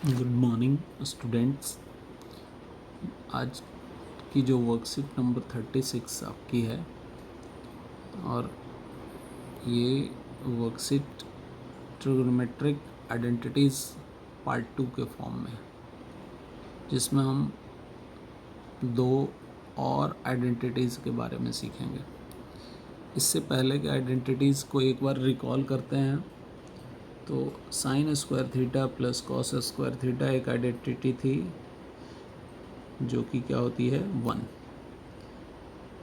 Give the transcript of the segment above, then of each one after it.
Good morning students. आज की जो वर्कशीट नंबर 36 आपकी है और ये वर्कशीट ट्रिगोनोमेट्रिक आइडेंटिटीज़ पार्ट 2 के फॉर्म में है, जिसमें हम दो और आइडेंटिटीज़ के बारे में सीखेंगे। इससे पहले के आइडेंटिटीज़ को एक बार रिकॉल करते हैं। तो sign square theta plus cos square theta एक आइडेंटिटी थी जो कि क्या होती है 1।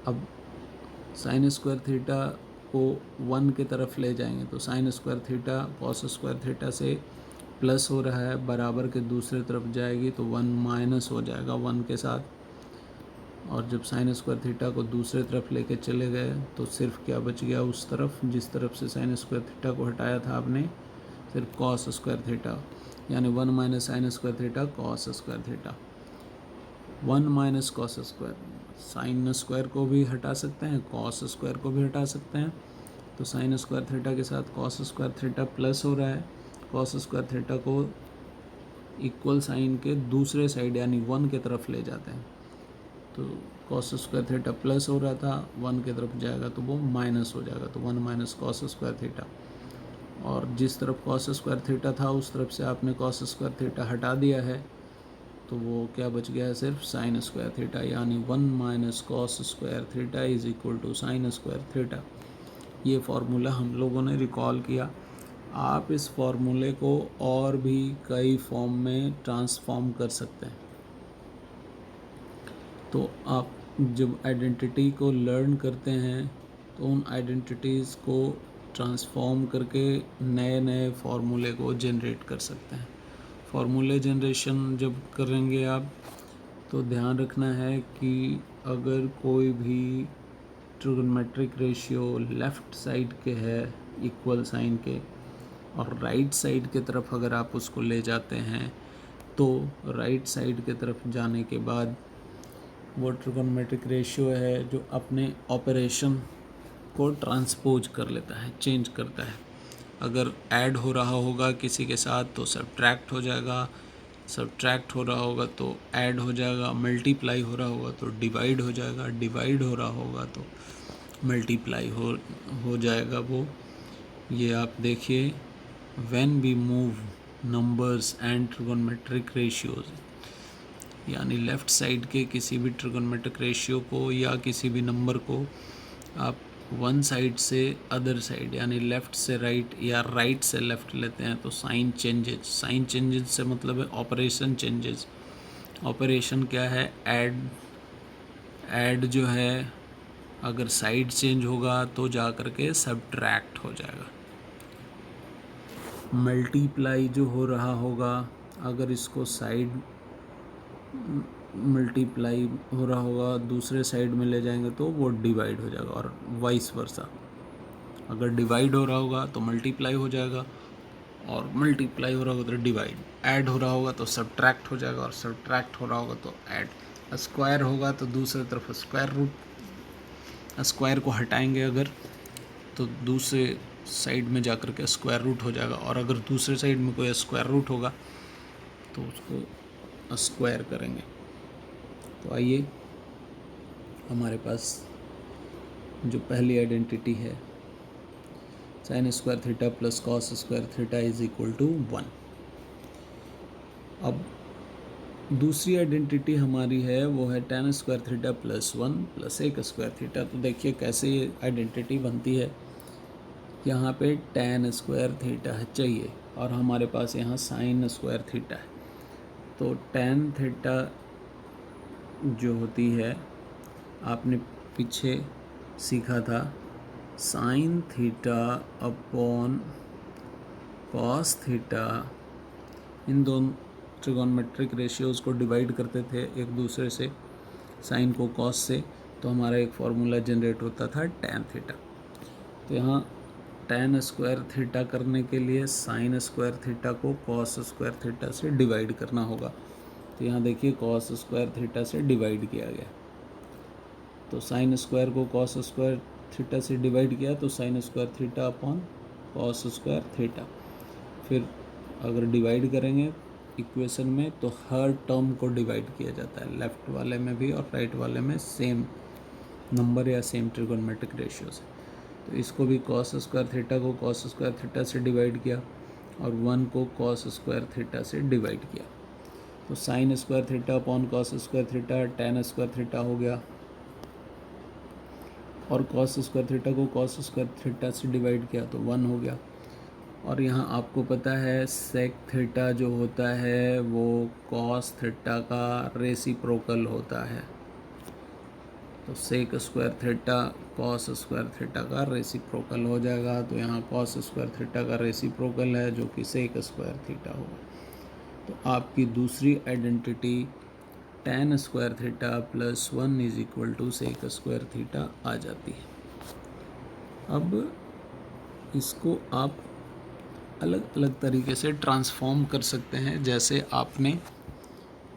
अब साइन स्क्वायर थीटा को 1 की तरफ ले जाएंगे तो sign square theta cos square theta से प्लस हो रहा है, बराबर के दूसरे तरफ जाएगी तो 1 माइनस हो जाएगा 1 के साथ। और जब साइन स्क्वायर थीटा को दूसरे तरफ लेके चले गए तो सिर्फ क्या बच गया उस तरफ, जिस तरफ से साइन स्क्वायर थीटा को हटाया था आपने, सिर्फ कॉस स्क्वायर थीटा, यानी 1 minus sign square theta cos square theta. 1 minus cos square, sine square को भी हटा सकते हैं, कॉस स्क्वायर को भी हटा सकते हैं। तो साइन स्क्वायर थीटा के साथ कॉस स्क्वायर थीटा प्लस हो रहा है, कॉस स्क्वायर थीटा को इक्वल साइन के दूसरे साइड यानी 1 की तरफ ले जाते हैं। तो कॉस स्क्वायर थीटा प्लस हो रहा था, 1 की तरफ जाएगा तो वो माइनस हो जाएगा, तो 1 माइनस कॉस स्क्वायर थीटा। और जिस तरफ कॉस स्क्वायर थीटा था उस तरफ से आपने कॉस स्क्वायर थीटा हटा दिया है तो वो क्या बच गया है, सिर्फ साइन स्क्वायर थीटा, यानी 1 minus cos square theta is equal to sine square theta. ये फार्मूला हम लोगों ने रिकॉल किया। आप इस फार्मूले को और भी कई फॉर्म में ट्रांसफॉर्म कर सकते हैं। तो आप जब आइडेंटिटी को लर्न करते हैं तो उन आइडेंटिटीज़ को ट्रांसफॉर्म करके नए नए फार्मूले को जनरेट कर सकते हैं। फार्मूले जनरेशन जब करेंगे आप तो ध्यान रखना है कि अगर कोई भी ट्रिगोनोमेट्रिक रेशियो लेफ़्ट साइड के है इक्वल साइन के और राइट साइड के तरफ अगर आप उसको ले जाते हैं तो राइट साइड के तरफ जाने के बाद वो ट्रिगोनोमेट्रिक रेशियो है जो अपने ऑपरेशन को ट्रांसपोज कर लेता है, चेंज करता है। अगर ऐड हो रहा होगा किसी के साथ तो सब्ट्रैक्ट हो जाएगा, सब्ट्रैक्ट हो रहा होगा तो ऐड हो जाएगा, मल्टीप्लाई हो रहा होगा तो डिवाइड हो जाएगा, डिवाइड हो रहा होगा तो मल्टीप्लाई हो जाएगा वो। ये आप देखिए, when we move numbers and trigonometric ratios, यानी लेफ़्ट साइड के किसी भी ट्रिगोनोमेट्रिक रेशियो को या किसी भी नंबर को आप वन साइड से अदर साइड यानी लेफ़्ट से राइट या राइट से लेफ़्ट लेते हैं तो साइन चेंजेज, साइन चेंजेज से मतलब है ऑपरेशन चेंजेज। ऑपरेशन क्या है, ऐड जो है अगर साइड चेंज होगा तो जा कर के सब्ट्रैक्ट हो जाएगा। मल्टीप्लाई जो हो रहा होगा अगर इसको साइड मल्टीप्लाई हो रहा होगा दूसरे साइड में ले जाएंगे तो वो डिवाइड हो जाएगा, और वाइस वर्सा। अगर डिवाइड हो रहा होगा तो मल्टीप्लाई हो जाएगा और मल्टीप्लाई हो रहा होगा तो डिवाइड, ऐड हो रहा होगा तो सब्ट्रैक्ट हो जाएगा और सब्ट्रैक्ट हो रहा होगा तो ऐड, स्क्वायर होगा तो दूसरी तरफ स्क्वायर रूट, स्क्वायर को हटाएंगे अगर तो दूसरे साइड में जाकर के स्क्वायर रूट हो जाएगा, और अगर दूसरे साइड में कोई स्क्वायर रूट होगा तो उसको स्क्वायर करेंगे। तो आइए हमारे पास जो पहली आइडेंटिटी है sine square theta plus cos square theta is equal to 1। अब दूसरी आइडेंटिटी हमारी है वो है tan square theta plus 1 plus एक स्क्वायर थीटा। तो देखिए कैसे ये आइडेंटिटी बनती है। यहाँ पे टेन स्क्वायर थीटा चाहिए और हमारे पास यहाँ साइन स्क्वायर थीटा है। तो टेन थीटा जो होती है आपने पीछे सीखा था, sine theta upon cos theta, इन दोनों ट्रिगोनोमेट्रिक रेशियोज़ को डिवाइड करते थे एक दूसरे से, साइन को कॉस से, तो हमारा एक फार्मूला जनरेट होता था टेन थीटा। तो यहाँ टेन स्क्वायर थीटा करने के लिए साइन स्क्वायर थीटा को कॉस स्क्वायर थीटा से डिवाइड करना होगा। तो यहाँ देखिए कॉस स्क्वायर थीटा से डिवाइड किया गया, तो साइन स्क्वायर को कॉस स्क्वायर थीटा से डिवाइड किया तो sign square theta upon cos square theta. फिर अगर डिवाइड करेंगे इक्वेशन में तो हर टर्म को डिवाइड किया जाता है, लेफ्ट वाले में भी और राइट वाले में सेम नंबर या सेम ट्रिगोनोमेट्रिक रेशियो से। तो इसको भी कॉस स्क्वायर थीटा को कॉस स्क्वायर थीटा से डिवाइड किया और 1 को कॉस स्क्वायर थीटा से डिवाइड किया। तो sign square theta upon cos square theta tan square theta हो गया, और कॉस स्क्वायर थीटा को कॉस स्क्वायर थीटा से डिवाइड किया तो 1 हो गया। और यहाँ आपको पता है सेक थीटा जो होता है वो कॉस थीटा का रेसिप्रोकल होता है। तो sec square theta cos square theta का रेसिप्रोकल हो जाएगा। तो यहाँ कॉस स्क्वायर थीटा का रेसिप्रोकल है जो कि सेक स्क्वायर थीटा होगा। तो आपकी दूसरी identity tan square theta plus 1 is equal to sec square theta आ जाती है। अब इसको आप अलग अलग तरीके से ट्रांसफॉर्म कर सकते हैं, जैसे आपने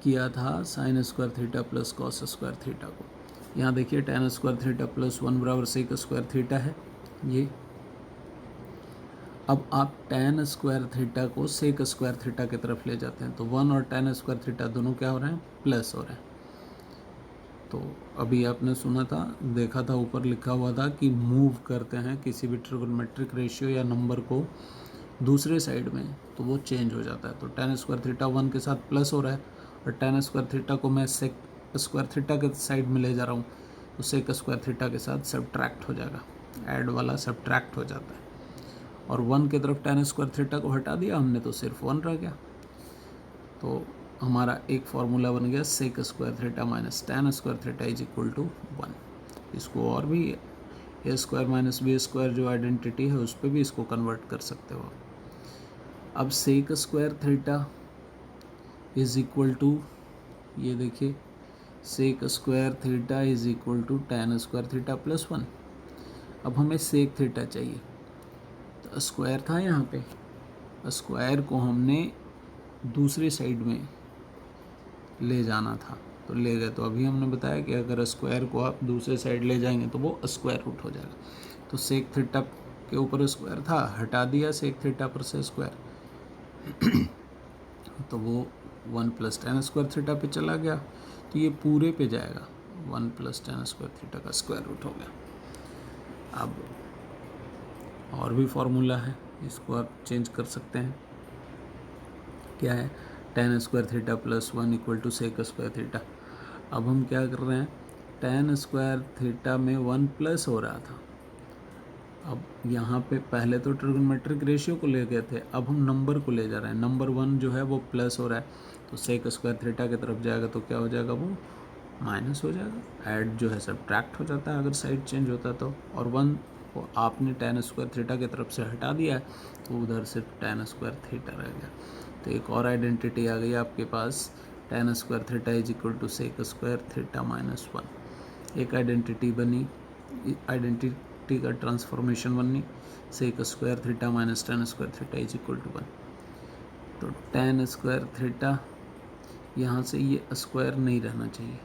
किया था sign square theta plus cos square theta को। यहाँ देखिए tan स्क्वायर थीटा प्लस 1 बराबर सेक स्क्वायर थीटा है ये। अब आप tan स्क्वायर थीटा को सेक स्क्वायर थीटा की तरफ ले जाते हैं तो 1 और tan स्क्वायर थीटा दोनों क्या हो रहे हैं, प्लस हो रहे हैं। तो अभी आपने सुना था, देखा था, ऊपर लिखा हुआ था कि मूव करते हैं किसी भी ट्रिगोनोमेट्रिक रेशियो या नंबर को दूसरे साइड में तो वो चेंज हो जाता है। तो tan स्क्वायर थीटा 1 के साथ प्लस हो रहा है और tan स्क्वायर थीटा को मैं सेक स्क्वायर थीटा के साइड में ले जा रहा हूँ तो सेक स्क्वायर थीटा के साथ सब्ट्रैक्ट हो जाएगा, ऐड वाला सब्ट्रैक्ट हो जाता है। और 1 की तरफ tan स्क्वायर थीटा को हटा दिया हमने तो सिर्फ 1 रह गया। तो हमारा एक फार्मूला बन गया sec square theta minus tan square theta is equal to 1। इसको और भी A square minus B square जो आइडेंटिटी है उस पर भी इसको कन्वर्ट कर सकते हो। अब sec square theta is equal to, ये देखिए sec square theta is equal to tan square theta plus 1। अब हमें सेक थीटा चाहिए, तो स्क्वायर था यहाँ पे, स्क्वायर को हमने दूसरी साइड में ले जाना था तो ले गए। तो अभी हमने बताया कि अगर स्क्वायर को आप दूसरे साइड ले जाएंगे तो वो स्क्वायर रूट हो जाएगा। तो सेक थीटा के ऊपर स्क्वायर था, हटा दिया सेक थीटा पर से स्क्वायर तो वो 1 प्लस tan स्क्वायर थीटा पे चला गया। तो ये पूरे पे जाएगा, 1 प्लस tan स्क्वायर थीटा का स्क्वायर रूट हो गया। अब और भी फार्मूला है, इसको आप चेंज कर सकते हैं। क्या है, tan square theta plus 1 equal to sec square theta. अब हम क्या कर रहे हैं, tan स्क्वायर थीटा में 1 प्लस हो रहा था। अब यहाँ पे पहले तो ट्रिगोनोमेट्रिक रेशियो को ले गए थे, अब हम नंबर को ले जा रहे हैं। नंबर 1 जो है वो प्लस हो रहा है तो सेक स्क्वायर थीटा की तरफ जाएगा तो क्या हो जाएगा, वो माइनस हो जाएगा। ऐड जो है सब्ट्रैक्ट हो जाता है अगर साइड चेंज होता है तो। और 1 को आपने tan स्क्वायर थीटा की तरफ से हटा दिया है तो उधर सिर्फ tan स्क्वायर थीटा रह गया। तो एक और आइडेंटिटी आ गई आपके पास, tan square theta is equal to sec square theta minus 1। एक आइडेंटिटी बनी, आइडेंटिटी का ट्रांसफॉर्मेशन बनी, sec square theta minus tan square theta is equal to 1। तो tan स्क्वायर थीटा यहाँ से ये स्क्वायर नहीं रहना चाहिए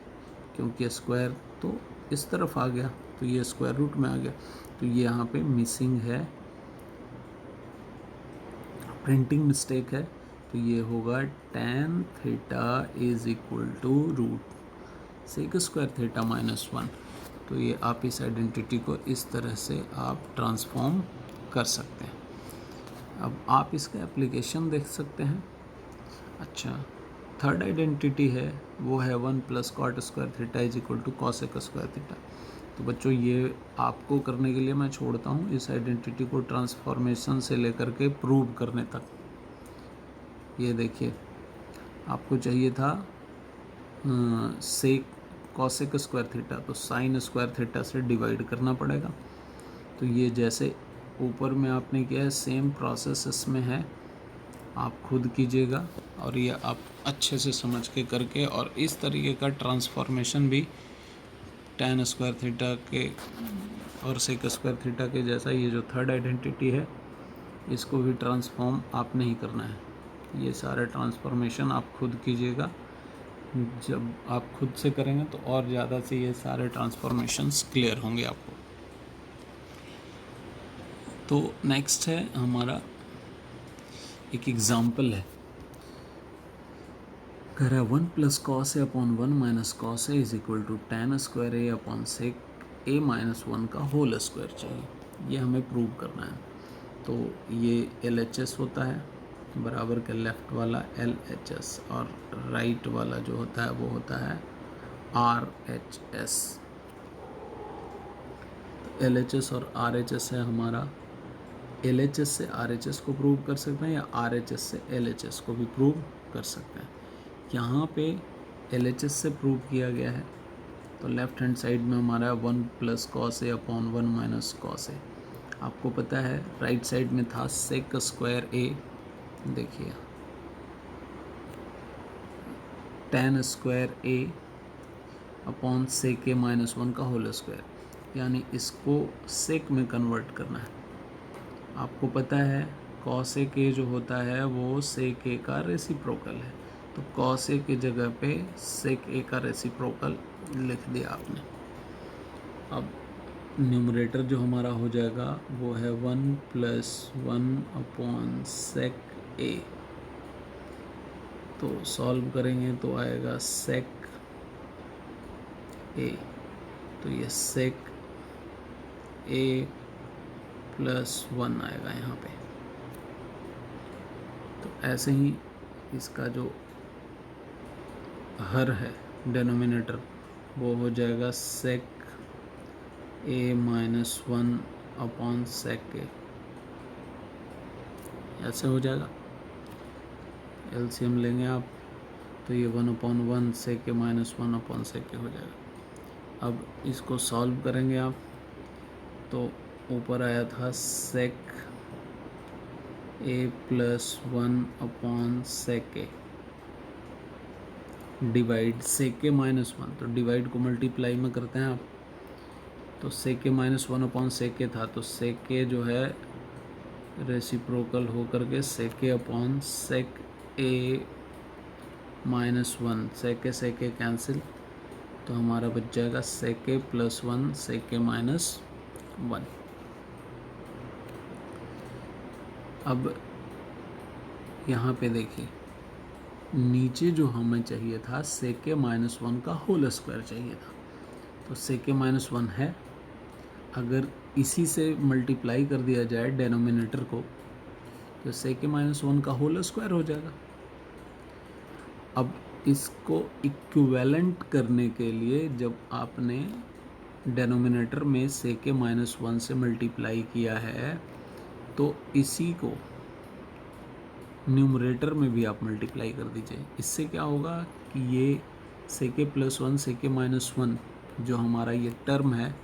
क्योंकि स्क्वायर तो इस तरफ आ गया तो ये स्क्वायर रूट में आ गया। तो ये यहाँ पे मिसिंग है, प्रिंटिंग मिस्टेक है। तो ये होगा tan theta is equal to root sec square theta minus 1। तो ये आप इस आइडेंटिटी को इस तरह से आप ट्रांसफॉर्म कर सकते हैं। अब आप इसका एप्लीकेशन देख सकते हैं। अच्छा, थर्ड आइडेंटिटी है वो है 1 plus cot square theta is equal to cosec square theta. तो बच्चों ये आपको करने के लिए मैं छोड़ता हूँ इस आइडेंटिटी को ट्रांसफॉर्मेशन से लेकर के प्रूव करने तक। ये देखिए आपको चाहिए था सेक कॉसेक स्क्वायर थीटा, तो साइन स्क्वायर थीटा से डिवाइड करना पड़ेगा। तो ये जैसे ऊपर में आपने किया है सेम प्रोसेस इसमें है, आप खुद कीजिएगा और ये आप अच्छे से समझ के करके, और इस तरीके का ट्रांसफॉर्मेशन भी tan स्क्वायर थीटा के और सेक स्क्वायर थीटा के जैसा ये जो थर्ड आइडेंटिटी है इसको भी ट्रांसफॉर्म आपने ही करना है। ये सारे ट्रांसफॉर्मेशन आप खुद कीजिएगा। जब आप खुद से करेंगे तो और ज़्यादा से ये सारे ट्रांसफॉर्मेशंस क्लियर होंगे आपको। तो नेक्स्ट है हमारा एक एग्ज़ाम्पल है। कह रहा है 1 plus cos A upon 1 minus cos A is equal to tan square A upon sec A minus 1 का होल स्क्वायर चाहिए। ये हमें प्रूव करना है। तो ये LHS होता है, बराबर के लेफ़्ट वाला LHS और राइट वाला जो होता है वो होता है RHS। तो LHS और RHS है हमारा। LHS से RHS को प्रूव कर सकते हैं या RHS से LHS को भी प्रूव कर सकते हैं। यहाँ पे LHS से प्रूव किया गया है, तो लेफ्ट हैंड साइड में हमारा 1 plus cos A upon 1 minus cos ए। आपको पता है राइट साइड में था सेक स्क्वायर ए, देखिए tan square A upon sec A minus 1 का होल स्क्वायर, यानी इसको सेक में कन्वर्ट करना है। आपको पता है कॉस ए के जो होता है वो सेक ए का रेसिप्रोकल है, तो कॉस ए की जगह पे सेक ए का रेसिप्रोकल लिख दिया आपने। अब न्यूमरेटर जो हमारा हो जाएगा वो है 1 प्लस 1 अपॉन सेक ए। तो सॉल्व करेंगे तो आएगा सेक ए, तो ये सेक ए प्लस 1 आएगा यहाँ पे। तो ऐसे ही इसका जो हर है डेनोमिनेटर वो हो जाएगा सेक ए माइनस 1 अपॉन सेक ए, ऐसे हो जाएगा। एलसीएम लेंगे आप तो ये 1 upon 1 sec A minus 1 upon sec ए हो जाएगा। अब इसको सॉल्व करेंगे आप तो ऊपर आया था सेक ए plus 1 upon sec A divide sec A minus 1, तो डिवाइड को मल्टीप्लाई में करते हैं आप, तो सेक ए माइनस 1 अपॉन सेक ए था, तो सेक ए जो है रेसिप्रोकल होकर के सेक ए upon sec A minus 1, sec A cancel, तो हमारा बच जाएगा सेक ए प्लस 1 सेक ए माइनस 1। अब यहाँ पे देखिए नीचे जो हमें चाहिए था सेक ए माइनस 1 का होल स्क्वायर चाहिए था, तो सेक ए माइनस 1 है, अगर इसी से मल्टीप्लाई कर दिया जाए डेनोमिनेटर को तो सेक ए माइनस 1 का होल स्क्वायर हो जाएगा। अब इसको इक्विवेलेंट करने के लिए जब आपने डेनोमिनेटर में सेक ए माइनस 1 से मल्टीप्लाई किया है तो इसी को न्यूमरेटर में भी आप मल्टीप्लाई कर दीजिए। इससे क्या होगा कि ये सेक ए प्लस 1 सेक ए माइनस 1 जो हमारा ये टर्म है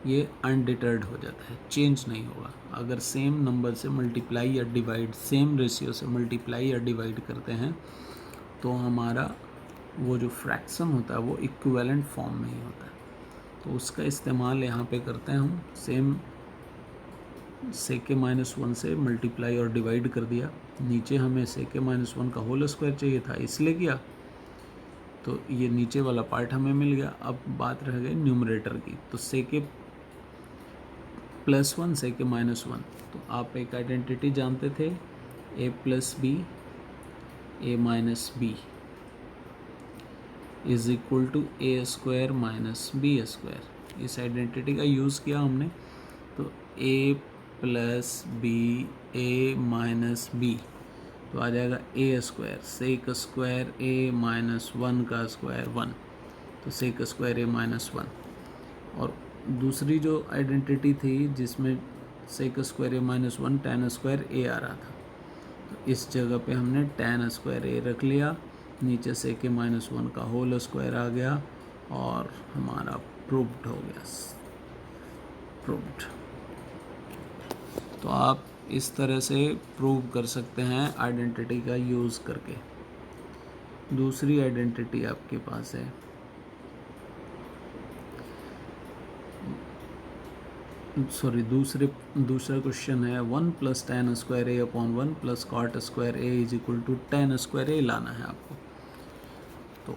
ये अनडिटर्ड हो जाता है, चेंज नहीं होगा। अगर सेम नंबर से मल्टीप्लाई या डिवाइड, सेम रेशियो से मल्टीप्लाई या डिवाइड करते हैं तो हमारा वो जो फ्रैक्शन होता है वो इक्विवेलेंट फॉर्म में ही होता है। तो उसका इस्तेमाल यहाँ पे करते हैं हम, सेम सेक ए माइनस 1 से मल्टीप्लाई और डिवाइड कर दिया, नीचे हमें सेक ए माइनस 1 का होल स्क्वायर चाहिए था इसलिए किया, तो ये नीचे वाला पार्ट हमें मिल गया। अब बात रह गई न्यूमरेटर की, तो सेक ए प्लस 1 सेक ए माइनस 1, तो आप एक आइडेंटिटी जानते थे A plus B A minus B is equal to A square minus B square. इस आइडेंटिटी का यूज़ किया हमने, तो A plus B A minus B तो आ जाएगा A square, sec square A minus 1 का स्क्वायर 1, तो सेक स्क्वायर ए माइनस 1। और दूसरी जो आइडेंटिटी थी जिसमें सेक square A minus 1 tan square ए आ रहा था, तो इस जगह पे हमने tan स्क्वायर ए रख लिया, नीचे सेक ए माइनस 1 का होल स्क्वायर आ गया और हमारा प्रूव्ड हो गया, प्रूव्ड। तो आप इस तरह से प्रूव कर सकते हैं आइडेंटिटी का यूज़ करके। दूसरी आइडेंटिटी आपके पास है, दूसरा क्वेश्चन है 1 plus tan square A upon 1 plus cot square A is equal to tan square A लाना है आपको। तो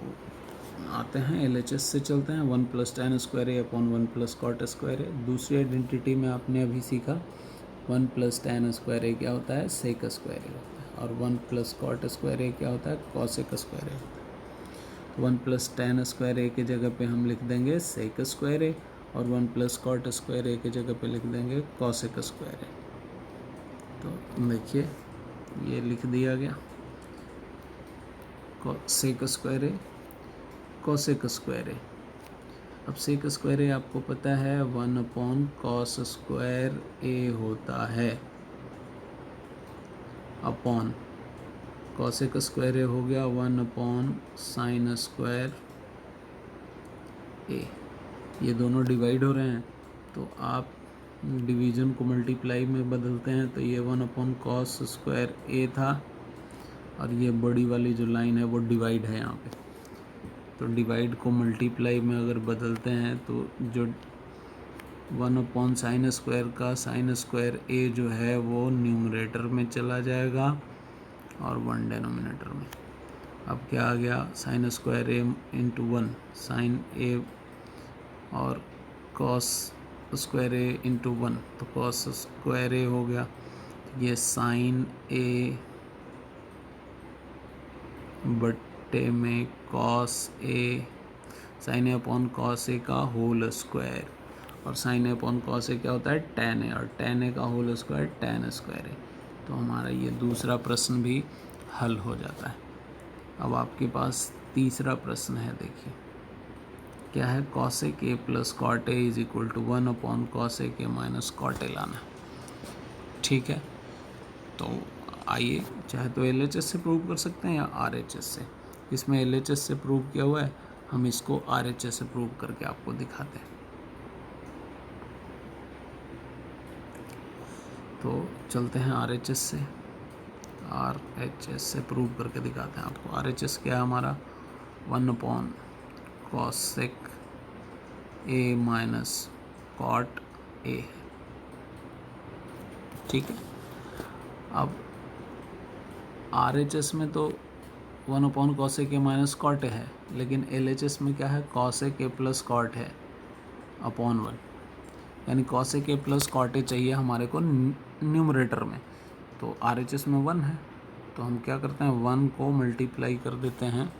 आते हैं LHS से चलते हैं, 1 plus tan square A upon 1 plus cot square ए। दूसरी आइडेंटिटी में आपने अभी सीखा 1 प्लस tan स्क्वायर ए क्या होता है, सेक स्क्वायर ए होता है, और 1 प्लस कॉट स्क्वायर ए क्या होता है, कॉसेक स्क्वायर ए होता है। तो 1 प्लस टेन स्क्वायर ए की जगह पे हम लिख देंगे सेक स्क्वायर ए, और 1 प्लस कॉट स्क्वायर ए की जगह पे लिख देंगे कॉसेक स्क्वायर ए। तो देखिए ये लिख दिया गया sec square A cosec square ए। अब सेक स्क्वायर ए आपको पता है 1/कॉस स्क्वायर ए होता है, अपॉन कॉसेक स्क्वायर ए हो गया 1/साइन स्क्वायर ए। ये दोनों डिवाइड हो रहे हैं तो आप डिवीज़न को मल्टीप्लाई में बदलते हैं, तो ये 1/कॉस स्क्वायर ए था, और ये बड़ी वाली जो लाइन है वो डिवाइड है यहाँ पे। तो डिवाइड को मल्टीप्लाई में अगर बदलते हैं तो जो 1/साइन स्क्वायर का साइन स्क्वायर ए जो है वो न्यूमरेटर में चला जाएगा और 1 डेनोमिनेटर में। अब क्या आ गया, साइन स्क्वायर ए इंटू 1 साइन ए, और कॉस स्क्वायर ए इंटू 1 तो कॉस स्क्वायर ए हो गया। ये साइन ए बट्टे में cos A, sign A upon cos A का होल स्क्वायर, और sign A upon cos A क्या होता है टेन ए, और टेन ए का होल स्क्वायर टेन स्क्वायर ए। तो हमारा ये दूसरा प्रश्न भी हल हो जाता है। अब आपके पास तीसरा प्रश्न है, देखिए क्या है, cosec A plus cot A is equal to 1/कॉसेक ए माइनस कॉट ए लाना है। ठीक है, तो आइए, चाहे तो LHS से प्रूव कर सकते हैं या RHS से। इसमें LHS से प्रूव किया हुआ है, हम इसको RHS से प्रूव करके आपको दिखाते हैं। तो चलते हैं RHS से, RHS से प्रूव करके दिखाते हैं आपको। RHS क्या है हमारा, 1/कॉसेक ए माइनस कॉट ए। ठीक है, अब RHS में तो 1/कॉसेक ए माइनस कॉट ए है, लेकिन LHS में क्या है, कॉसेक ए प्लस कॉट है अपॉन 1, यानी cosec A plus cot A चाहिए हमारे को न्यूमरेटर में। तो RHS में 1 है, तो हम क्या करते हैं 1 को मल्टीप्लाई कर देते हैं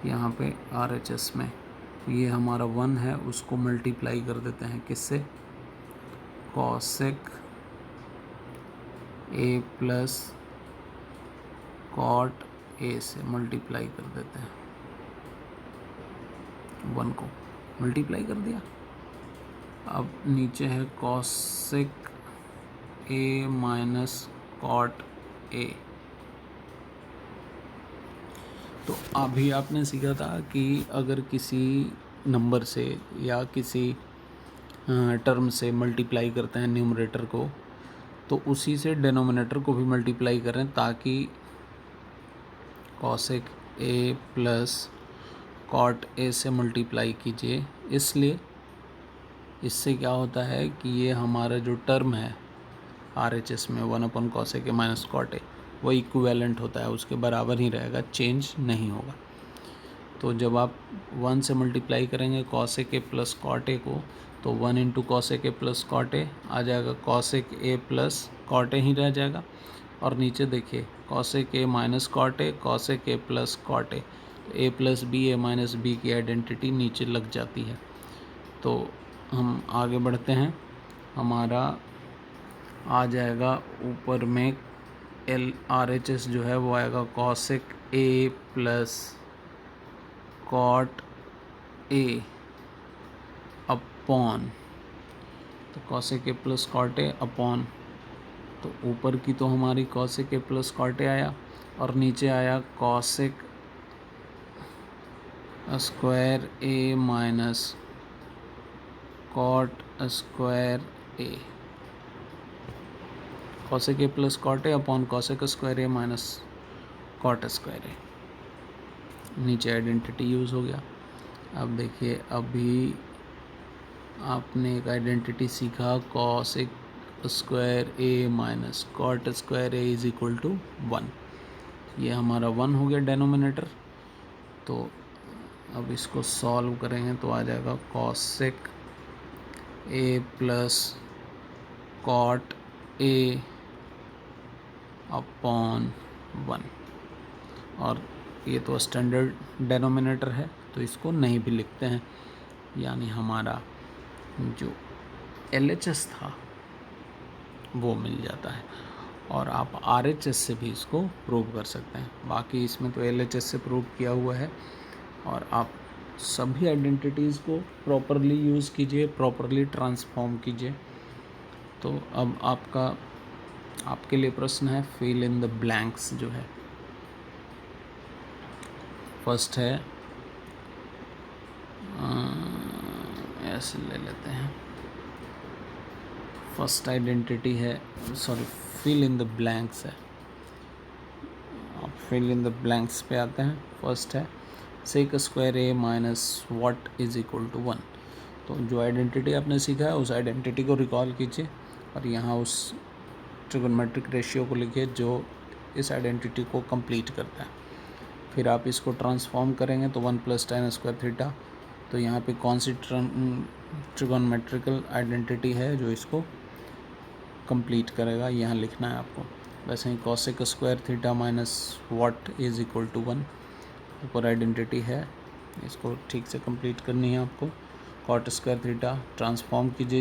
यहाँ पे RHS में। ये हमारा 1 है, उसको मल्टीप्लाई कर देते हैं किससे, cosec A plus cot A से मल्टीप्लाई कर देते हैं। 1 को मल्टीप्लाई कर दिया। अब नीचे है cosec A minus cot A. तो अभी आपने सीखा था कि अगर किसी नंबर से या किसी टर्म से मल्टीप्लाई करते हैं न्यूमरेटर को, तो उसी से डिनोमिनेटर को भी मल्टीप्लाई करें, ताकि cosec A plus cot A से मल्टीप्लाई कीजिए। इसलिए इससे क्या होता है कि ये हमारा जो टर्म है RHS में 1/कॉसेक ए माइनस कॉट ए, वो इक्विवेलेंट होता है, उसके बराबर ही रहेगा, चेंज नहीं होगा। तो जब आप 1 से मल्टीप्लाई करेंगे cosec A plus cot A को, तो 1 into cosec A plus cot A आ जाएगा, cosec A plus cot A ही रह जाएगा। और नीचे देखिए cosec A minus cot A, cosec A plus cot A, तो A plus B A minus B की आइडेंटिटी नीचे लग जाती है। तो हम आगे बढ़ते हैं, हमारा आ जाएगा ऊपर में RHS जो है वो आएगा cosec A plus cot A upon, तो cosec A plus cot A upon, तो ऊपर की तो हमारी cosec A plus cot A आया, और नीचे आया cosec square A minus cot square A, cosec A plus cot A upon cosec square A minus cot square A. नीचे आइडेंटिटी यूज़ हो गया। अब देखिए, अभी आपने एक आइडेंटिटी सीखा, cosec square A minus cot square A is equal to 1। ये हमारा 1 हो गया डेनोमिनेटर। तो अब इसको सॉल्व करेंगे तो आ जाएगा cosec A plus cot A upon 1, और ये तो स्टैंडर्ड डेनोमिनेटर है तो इसको नहीं भी लिखते हैं, यानी हमारा जो LHS था वो मिल जाता है। और आप RHS से भी इसको प्रूव कर सकते हैं। बाकी इसमें तो LHS से प्रूव किया हुआ है। और आप सभी आइडेंटिटीज़ को प्रॉपरली यूज़ कीजिए, प्रॉपरली ट्रांसफॉर्म कीजिए। तो अब आपके लिए प्रश्न है फिल इन द ब्लैंक्स जो है। फर्स्ट है ऐसे ले लेते हैं, फर्स्ट आइडेंटिटी है, sorry fill in the blanks है। आप फिल इन द ब्लैंक्स पे आते हैं। फर्स्ट है sec square A minus what is equal to 1। तो जो आइडेंटिटी आपने सीखा है उस आइडेंटिटी को रिकॉल कीजिए और यहाँ उस ट्रिगोनोमेट्रिक रेशियो को लिखिए जो इस आइडेंटिटी को कंप्लीट करता है। फिर आप इसको ट्रांसफॉर्म करेंगे तो 1 + tan स्क्वायर थीटा। तो यहाँ पे कौन सी ट्रिगोनोमेट्रिकल आइडेंटिटी है जो इसको कंप्लीट करेगा, यहाँ लिखना है आपको। वैसे ही cosec square theta minus what is equal to 1 ऊपर आइडेंटिटी है, इसको ठीक से कंप्लीट करनी है आपको। कॉट स्क्वायर थीटा ट्रांसफॉर्म कीजिए